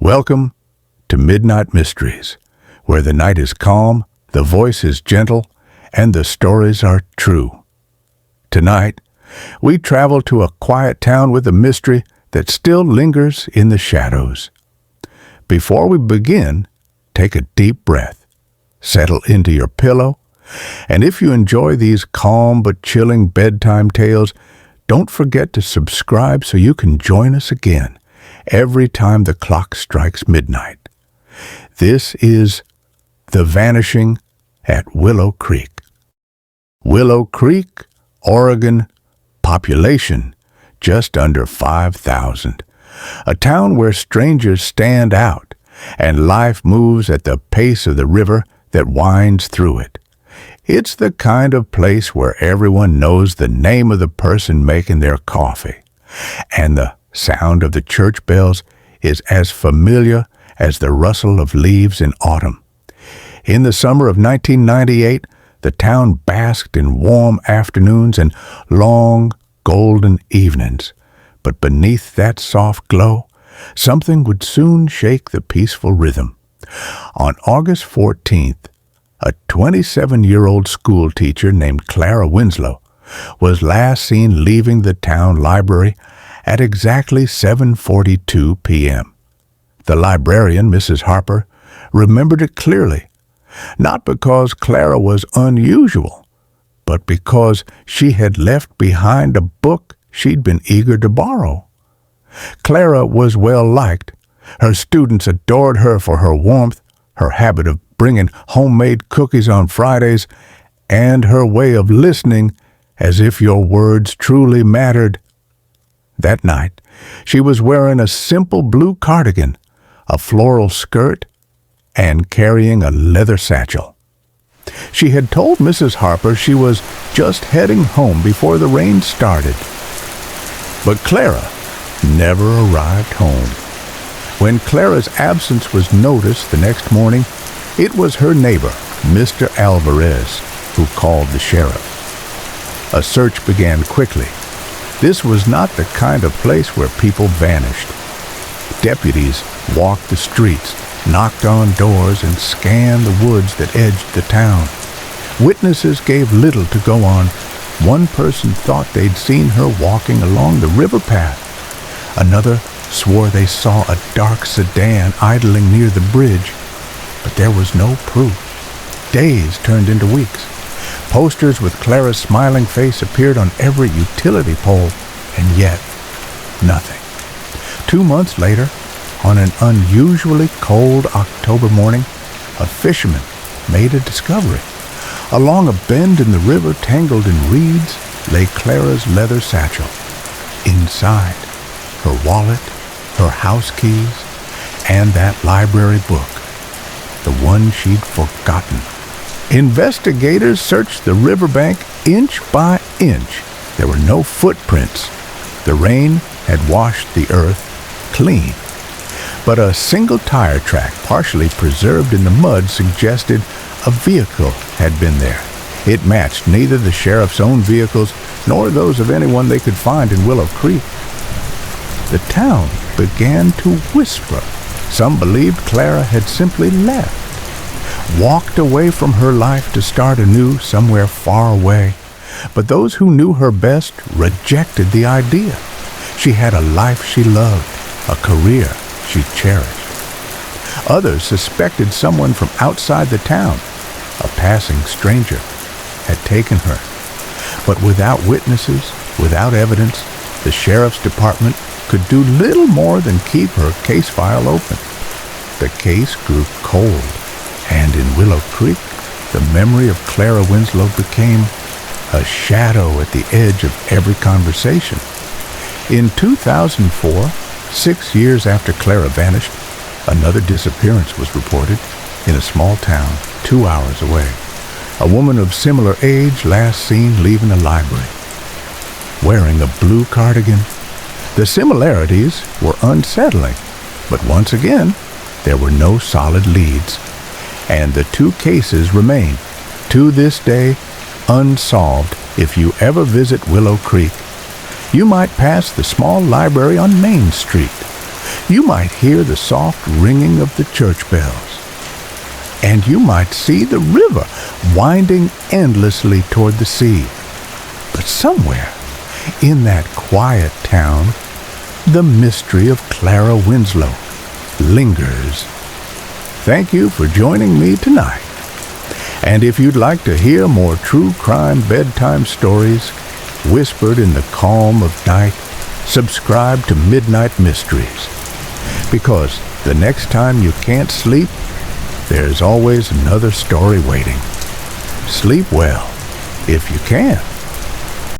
Welcome to Midnight Mysteries, where the night is calm, the voice is gentle, and the stories are true. Tonight, we travel to a quiet town with a mystery that still lingers in the shadows. Before we begin, take a deep breath, settle into your pillow, and if you enjoy these calm but chilling bedtime tales, don't forget to subscribe so you can join us again every time the clock strikes midnight. This is The Vanishing at Willow Creek. Willow Creek, Oregon, population just under 5,000. A town where strangers stand out and life moves at the pace of the river that winds through it. It's the kind of place where everyone knows the name of the person making their coffee, and the sound of the church bells is as familiar as the rustle of leaves in autumn. In the summer of 1998, the town basked in warm afternoons and long, golden evenings. But beneath that soft glow, something would soon shake the peaceful rhythm. On August 14th, a 27-year-old school teacher named Clara Winslow was last seen leaving the town library at exactly 7:42 p.m. The librarian, Mrs. Harper, remembered it clearly, not because Clara was unusual, but because she had left behind a book she'd been eager to borrow. Clara was well liked. Her students adored her for her warmth, her habit of bringing homemade cookies on Fridays, and her way of listening as if your words truly mattered. That night, she was wearing a simple blue cardigan, a floral skirt, and carrying a leather satchel. She had told Mrs. Harper she was just heading home before the rain started. But Clara never arrived home. When Clara's absence was noticed the next morning, it was her neighbor, Mr. Alvarez, who called the sheriff. A search began quickly. This was not the kind of place where people vanished. Deputies walked the streets, knocked on doors, and scanned the woods that edged the town. Witnesses gave little to go on. One person thought they'd seen her walking along the river path. Another swore they saw a dark sedan idling near the bridge, but there was no proof. Days turned into weeks. Posters with Clara's smiling face appeared on every utility pole, and yet nothing. 2 months later, on an unusually cold October morning, a fisherman made a discovery. Along a bend in the river tangled in reeds lay Clara's leather satchel. Inside, her wallet, her house keys, and that library book, the one she'd forgotten. Investigators searched the riverbank inch by inch. There were no footprints. The rain had washed the earth clean. But a single tire track, partially preserved in the mud, suggested a vehicle had been there. It matched neither the sheriff's own vehicles nor those of anyone they could find in Willow Creek. The town began to whisper. Some believed Clara had simply left, walked away from her life to start anew somewhere far away. But those who knew her best rejected the idea. She had a life she loved, a career she cherished. Others suspected someone from outside the town, a passing stranger, had taken her. But without witnesses, without evidence, the sheriff's department could do little more than keep her case file open. The case grew cold, and in Willow Creek, the memory of Clara Winslow became a shadow at the edge of every conversation. In 2004, 6 years after Clara vanished, another disappearance was reported in a small town 2 hours away. A woman of similar age last seen leaving a library, wearing a blue cardigan. The similarities were unsettling, but once again, there were no solid leads, and the two cases remain, to this day, unsolved. If you ever visit Willow Creek, you might pass the small library on Main Street. You might hear the soft ringing of the church bells, and you might see the river winding endlessly toward the sea. But somewhere in that quiet town, the mystery of Clara Winslow lingers. Thank you for joining me tonight. And if you'd like to hear more true crime bedtime stories whispered in the calm of night, subscribe to Midnight Mysteries. Because the next time you can't sleep, there's always another story waiting. Sleep well, if you can.